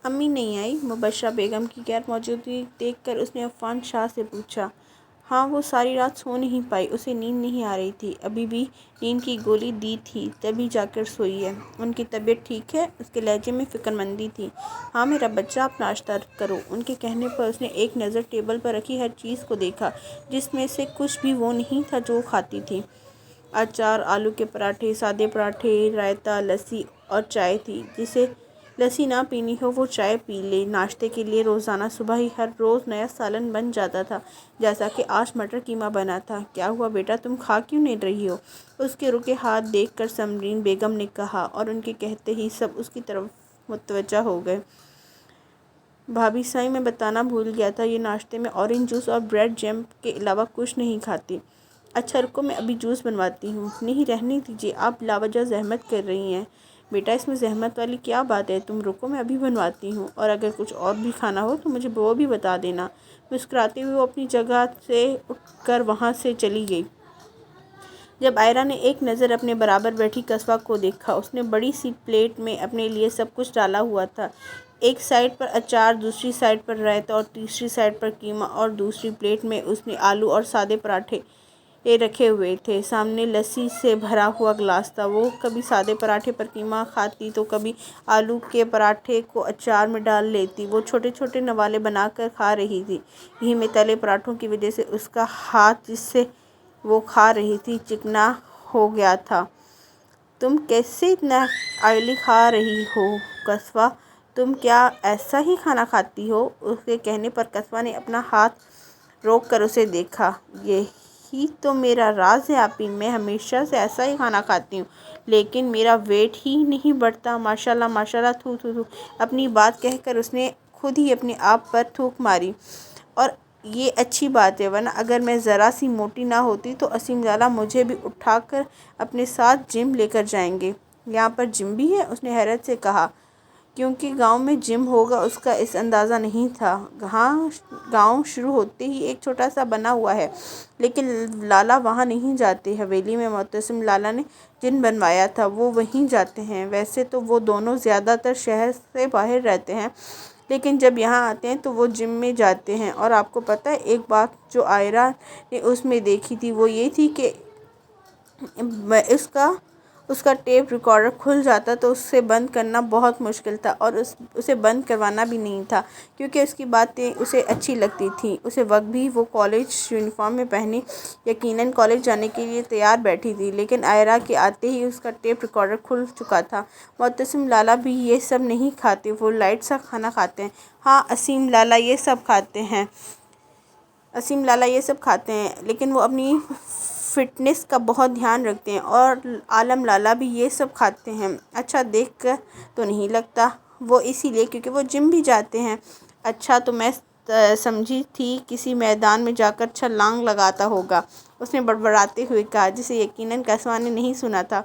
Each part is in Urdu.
امی نہیں آئی؟ مبشرہ بیگم کی غیر موجودگی دیکھ کر اس نے عفان شاہ سے پوچھا۔ ہاں، وہ ساری رات سو نہیں پائی، اسے نیند نہیں آ رہی تھی، ابھی بھی نیند کی گولی دی تھی تبھی جا کر سوئی ہے۔ ان کی طبیعت ٹھیک ہے؟ اس کے لہجے میں فکرمندی تھی۔ ہاں میرا بچہ، آپ ناشتہ کرو۔ ان کے کہنے پر اس نے ایک نظر ٹیبل پر رکھی ہر چیز کو دیکھا جس میں سے کچھ بھی وہ نہیں تھا جو وہ کھاتی تھی۔ اچار، آلو کے پراٹھے، سادے پراٹھے، رائتہ، لسی اور چائے تھی۔ جسے لسی نہ پینی ہو وہ چائے پی لے۔ ناشتے کے لیے روزانہ صبح ہی ہر روز نیا سالن بن جاتا تھا، جیسا کہ آج مٹر قیمہ بنا تھا۔ کیا ہوا بیٹا، تم کھا کیوں نہیں رہی ہو؟ اس کے رکے ہاتھ دیکھ کر سمرین بیگم نے کہا، اور ان کے کہتے ہی سب اس کی طرف متوجہ ہو گئے۔ بھابھی سائیں، میں بتانا بھول گیا تھا، یہ ناشتے میں اورنج جوس اور بریڈ جیم کے علاوہ کچھ نہیں کھاتی۔ اچھا رکو، میں ابھی جوس بنواتی ہوں۔ نہیں، رہنے دیجیے، آپ بلاوجہ زحمت کر رہی ہیں۔ بیٹا، اس میں زحمت والی کیا بات ہے، تم رکو، میں ابھی بنواتی ہوں، اور اگر کچھ اور بھی کھانا ہو تو مجھے وہ بھی بتا دینا۔ مسکراتے ہوئے وہ اپنی جگہ سے اٹھ کر وہاں سے چلی گئی۔ جب عائرہ نے ایک نظر اپنے برابر بیٹھی کسوہ کو دیکھا، اس نے بڑی سی پلیٹ میں اپنے لیے سب کچھ ڈالا ہوا تھا۔ ایک سائیڈ پر اچار، دوسری سائیڈ پر رائتہ اور تیسری سائیڈ پر قیمہ، اور دوسری پلیٹ میں اس نے آلو اور سادے پراٹھے رکھے ہوئے تھے۔ سامنے لسی سے بھرا ہوا گلاس تھا۔ وہ کبھی سادے پراٹھے پر قیمہ کھاتی تو کبھی آلو کے پراٹھے کو اچار میں ڈال لیتی۔ وہ چھوٹے چھوٹے نوالے بنا کر کھا رہی تھی۔ گھی میں تلے پراٹھوں کی وجہ سے اس کا ہاتھ جس سے وہ کھا رہی تھی چکنا ہو گیا تھا۔ تم کیسے اتنا آئلی کھا رہی ہو کسوہ، تم کیا ایسا ہی کھانا کھاتی ہو؟ اس کے کہنے پر کسوہ نے اپنا ہاتھ روک کر اسے دیکھا۔ یہی تو میرا راز ہے آپی، میں ہمیشہ سے ایسا ہی کھانا کھاتی ہوں، لیکن میرا ویٹ ہی نہیں بڑھتا۔ ماشاءاللہ ماشاءاللہ، تھو تھو تھو۔ اپنی بات کہہ کر اس نے خود ہی اپنے آپ پر تھوک ماری۔ اور یہ اچھی بات ہے، ورنہ اگر میں ذرا سی موٹی نہ ہوتی تو اسیم لالا مجھے بھی اٹھا کر اپنے ساتھ جم لے کر جائیں گے۔ یہاں پر جم بھی ہے؟ اس نے حیرت سے کہا، کیونکہ گاؤں میں جم ہوگا اس کا اس اندازہ نہیں تھا۔ ہاں، گاؤں شروع ہوتے ہی ایک چھوٹا سا بنا ہوا ہے، لیکن لالا وہاں نہیں جاتے۔ حویلی میں معتصم لالا نے جم بنوایا تھا، وہ وہیں جاتے ہیں۔ ویسے تو وہ دونوں زیادہ تر شہر سے باہر رہتے ہیں، لیکن جب یہاں آتے ہیں تو وہ جم میں جاتے ہیں۔ اور آپ کو پتہ ہے، ایک بات جو عائرہ نے اس میں دیکھی تھی وہ یہ تھی کہ اس کا ٹیپ ریکارڈر کھل جاتا تو اسے بند کرنا بہت مشکل تھا، اور اسے بند کروانا بھی نہیں تھا، کیونکہ اس کی باتیں اسے اچھی لگتی تھیں۔ اس وقت بھی وہ کالج یونیفارم میں پہنے یقیناً کالج جانے کے لیے تیار بیٹھی تھی، لیکن عائرہ کے آتے ہی اس کا ٹیپ ریکارڈر کھل چکا تھا۔ معتصم لالا بھی یہ سب نہیں کھاتے، وہ لائٹ سا کھانا کھاتے ہیں۔ ہاں، اسیم لالا یہ سب کھاتے ہیں، لیکن وہ اپنی فٹنس کا بہت دھیان رکھتے ہیں۔ اور عالم لالا بھی یہ سب کھاتے ہیں۔ اچھا، دیکھ کر تو نہیں لگتا۔ وہ اسی لیے کیونکہ وہ جم بھی جاتے ہیں۔ اچھا، تو میں سمجھی تھی کسی میدان میں جا کر چھلانگ لگاتا ہوگا، اس نے بڑبڑاتے ہوئے کہا، جسے یقیناً کسوہ نے نہیں سنا تھا۔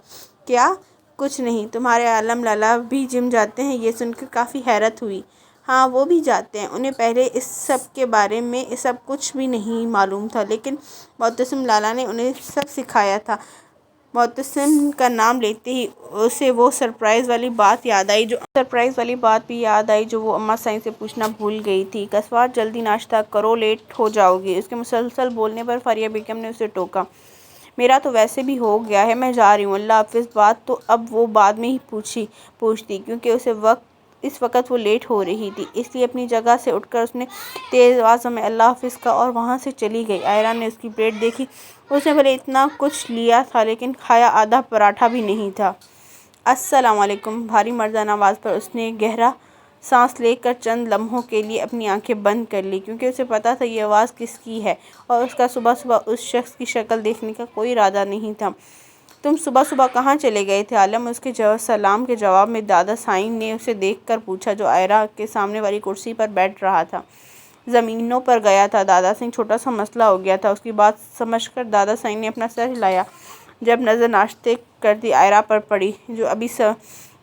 کیا؟ کچھ نہیں، تمہارے عالم لالا بھی جم جاتے ہیں؟ یہ سن کر کافی حیرت ہوئی۔ ہاں، وہ بھی جاتے ہیں۔ انہیں پہلے اس سب کے بارے میں سب کچھ بھی نہیں معلوم تھا، لیکن معتصم لالا نے انہیں سب سکھایا تھا۔ معتصم کا نام لیتے ہی اسے وہ سرپرائز والی بات بھی یاد آئی جو وہ اماں سائیں سے پوچھنا بھول گئی تھی۔ کسوہ، جلدی ناشتہ کرو، لیٹ ہو جاؤ گی۔ اس کے مسلسل بولنے پر فاریہ بیگم نے اسے ٹوکا۔ میرا تو ویسے بھی ہو گیا ہے، میں جا رہی ہوں، اللہ حافظ۔ بات تو اب وہ بعد میں ہی پوچھتی، کیونکہ اس وقت وہ لیٹ ہو رہی تھی، اس لیے اپنی جگہ سے اٹھ کر اس نے تیز آوازوں میں اللہ حافظ کہا اور وہاں سے چلی گئی۔ عائرہ نے اس کی پلیٹ دیکھی۔ اس نے بھلے اتنا کچھ لیا تھا لیکن کھایا آدھا پراٹھا بھی نہیں تھا۔ السلام علیکم، بھاری مردانہ آواز پر اس نے گہرا سانس لے کر چند لمحوں کے لیے اپنی آنکھیں بند کر لیں، کیونکہ اسے پتہ تھا یہ آواز کس کی ہے، اور اس کا صبح صبح اس شخص کی شکل دیکھنے کا کوئی ارادہ نہیں تھا۔ تم صبح صبح کہاں چلے گئے تھے عالم؟ اس کے سلام کے جواب میں دادا سائیں نے اسے دیکھ کر پوچھا، جو عائرہ کے سامنے والی کرسی پر بیٹھ رہا تھا۔ زمینوں پر گیا تھا دادا سائیں، چھوٹا سا مسئلہ ہو گیا تھا۔ اس کی بات سمجھ کر دادا سائیں نے اپنا سر ہلایا۔ جب نظر ناشتے کرتی عائرہ پر پڑی، جو ابھی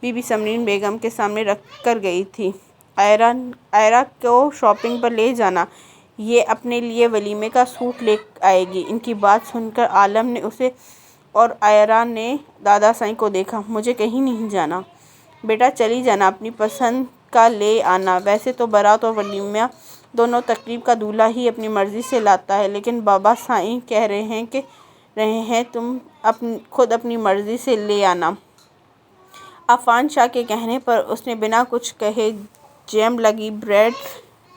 بی بی سمرین بیگم کے سامنے رکھ کر گئی تھی، عائرہ کو شاپنگ پر لے جانا، یہ اپنے لیے ولیمے کا سوٹ لے آئے گی۔ ان کی بات سن کر عالم نے اسے اور عائرہ نے دادا سائیں کو دیکھا۔ مجھے کہیں نہیں جانا بیٹا، چلی جانا، اپنی پسند کا لے آنا۔ ویسے تو بارات اور ولیمہ دونوں تقریب کا دولہا ہی اپنی مرضی سے لاتا ہے، لیکن بابا سائیں کہہ رہے ہیں تم خود اپنی مرضی سے لے آنا۔ عفان شاہ کے کہنے پر اس نے بنا کچھ کہے جیم لگی بریڈ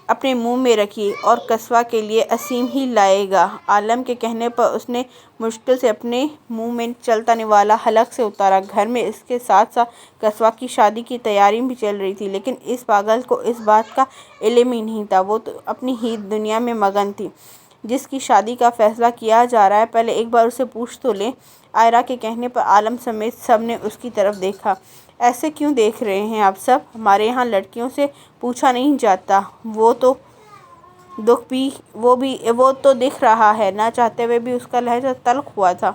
اپنے منہ میں رکھی اور قصوہ کے لیے اسیم ہی لائے گا۔ عالم کے کہنے پر اس نے مشکل سے اپنے منہ میں چلتا نوالا حلق سے اتارا۔ گھر میں اس کے ساتھ ساتھ قصوہ کی شادی کی تیاری بھی چل رہی تھی، لیکن اس پاگل کو اس بات کا علم ہی نہیں تھا۔ وہ تو اپنی ہی دنیا میں مگن تھی۔ جس کی شادی کا فیصلہ کیا جا رہا ہے، پہلے ایک بار اسے پوچھ تو لیں۔ عائرہ کے کہنے پر عالم سمیت سب نے اس کی طرف دیکھا۔ ایسے کیوں دیکھ رہے ہیں آپ سب؟ ہمارے یہاں لڑکیوں سے پوچھا نہیں جاتا۔ وہ تو دکھ رہا ہے۔ نہ چاہتے ہوئے بھی اس کا لہجہ تلخ ہوا تھا۔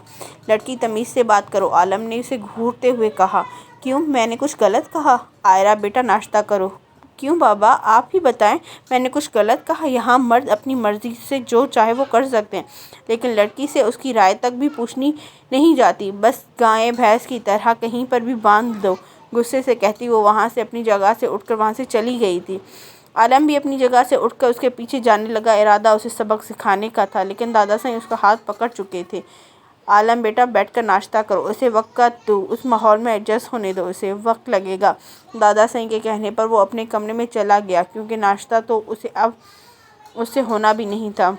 لڑکی تمیز سے بات کرو، عالم نے اسے گھورتے ہوئے کہا۔ کیوں، میں نے کچھ غلط کہا؟ عائرہ بیٹا ناشتہ کرو۔ کیوں بابا، آپ ہی بتائیں، میں نے کچھ غلط کہا؟ یہاں مرد اپنی مرضی سے جو چاہے وہ کر سکتے ہیں، لیکن لڑکی سے اس کی رائے تک بھی پوچھی نہیں جاتی۔ بس گائے بھینس کی طرح کہیں پر بھی باندھ دو، غصے سے کہتی وہ وہاں سے اپنی جگہ سے اٹھ کر وہاں سے چلی گئی تھی۔ عالم بھی اپنی جگہ سے اٹھ کر اس کے پیچھے جانے لگا۔ ارادہ اسے سبق سکھانے کا تھا، لیکن دادا سائیں اس کا ہاتھ پکڑ چکے تھے۔ عالم بیٹا بیٹھ کر ناشتہ کرو، اسے وقت دو، اس ماحول میں ایڈجسٹ ہونے دو، اسے وقت لگے گا۔ دادا سائیں کے کہنے پر وہ اپنے کمرے میں چلا گیا، کیونکہ ناشتہ تو اسے اب اس سے ہونا بھی نہیں تھا۔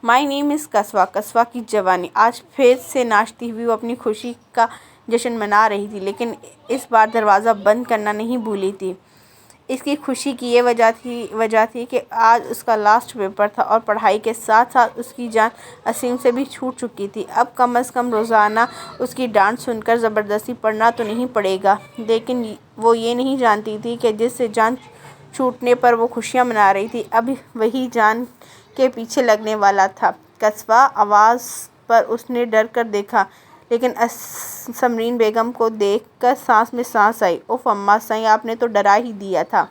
مائی نیم از قصوہ، قصوہ کی جوانی۔ آج پھر سے ناچتی ہوئی وہ اپنی خوشی کا جشن منا رہی تھی، لیکن اس بار دروازہ بند کرنا نہیں بھولی تھی۔ اس کی خوشی کی یہ وجہ تھی کہ آج اس کا لاسٹ پیپر تھا اور پڑھائی کے ساتھ ساتھ اس کی جان اسیم سے بھی چھوٹ چکی تھی۔ اب کم از کم روزانہ اس کی ڈانٹ سن کر زبردستی پڑھنا تو نہیں پڑے گا۔ لیکن وہ یہ نہیں جانتی تھی کہ جس سے جان چھوٹنے پر وہ خوشیاں منا رہی تھی، اب وہی جان کے پیچھے لگنے والا تھا۔ قصوہ، آواز پر اس نے ڈر کر دیکھا، لیکن سمرین بیگم کو دیکھ کر سانس میں سانس آئی۔ اف اماں، سائیں آپ نے تو ڈرا ہی دیا تھا۔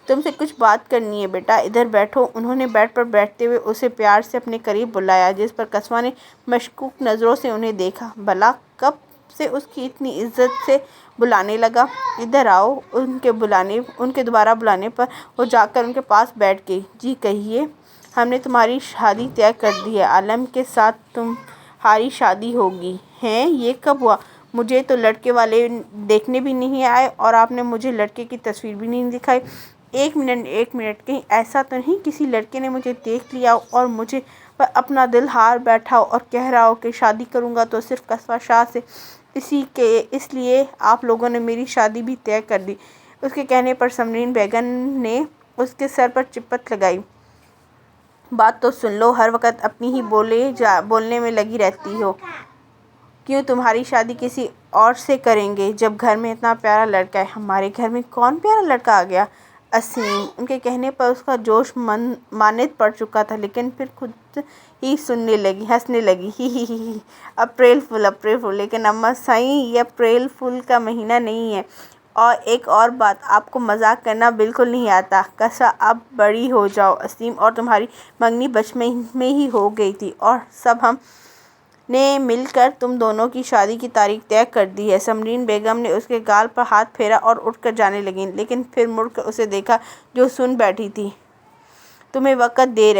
تم سے کچھ بات کرنی ہے بیٹا، ادھر بیٹھو۔ انہوں نے بیڈ پر بیٹھتے ہوئے اسے پیار سے اپنے قریب بلایا، جس پر قصوہ نے مشکوک نظروں سے انہیں دیکھا۔ بھلا کب سے اس کی اتنی عزت سے بلانے لگا؟ ادھر آؤ۔ ان کے دوبارہ بلانے پر وہ جا کر ان کے پاس بیٹھ گئی۔ جی کہیے۔ ہم نے تمہاری شادی طے کر دی ہے، عالم کے ساتھ تمہاری شادی ہوگی۔ ہیں، یہ کب ہوا؟ مجھے تو لڑکے والے دیکھنے بھی نہیں آئے اور آپ نے مجھے لڑکے کی تصویر بھی نہیں دکھائی۔ ایک منٹ، کہیں ایسا تو نہیں کسی لڑکے نے مجھے دیکھ لیا اور مجھے پر اپنا دل ہار بیٹھا ہو اور کہہ رہا ہو کہ شادی کروں گا تو صرف قصوہ شاہ سے، اس لیے آپ لوگوں نے میری شادی بھی طے کر دی؟ اس کے کہنے پر سمرین بیگم نے اس کے سر پر چپت لگائی۔ بات تو سن لو، ہر وقت اپنی ہی بولنے میں لگی رہتی ہو۔ کیوں تمہاری شادی کسی اور سے کریں گے جب گھر میں اتنا پیارا لڑکا ہے؟ ہمارے گھر میں کون پیارا لڑکا آ گیا؟ اسیم۔ ان کے کہنے پر اس کا جوش ماند پڑ چکا تھا، لیکن پھر خود ہی ہنسنے لگی۔ ہی ہی ہی، اپریل فول۔ لیکن اماں سائیں، یہ اپریل فول کا مہینہ نہیں ہے۔ اور ایک اور بات، آپ کو مذاق کرنا بالکل نہیں آتا۔ قصوہ، اب بڑی ہو جاؤ۔ اسیم اور تمہاری منگنی بچپن میں ہی ہو گئی تھی اور سب ہم نے مل کر تم دونوں کی شادی کی تاریخ طے کر دی ہے۔ سمرین بیگم نے اس کے گال پر ہاتھ پھیرا اور اٹھ کر جانے لگیں، لیکن پھر مڑ کر اسے دیکھا جو سن بیٹھی تھی۔ تمہیں وقت دے رہے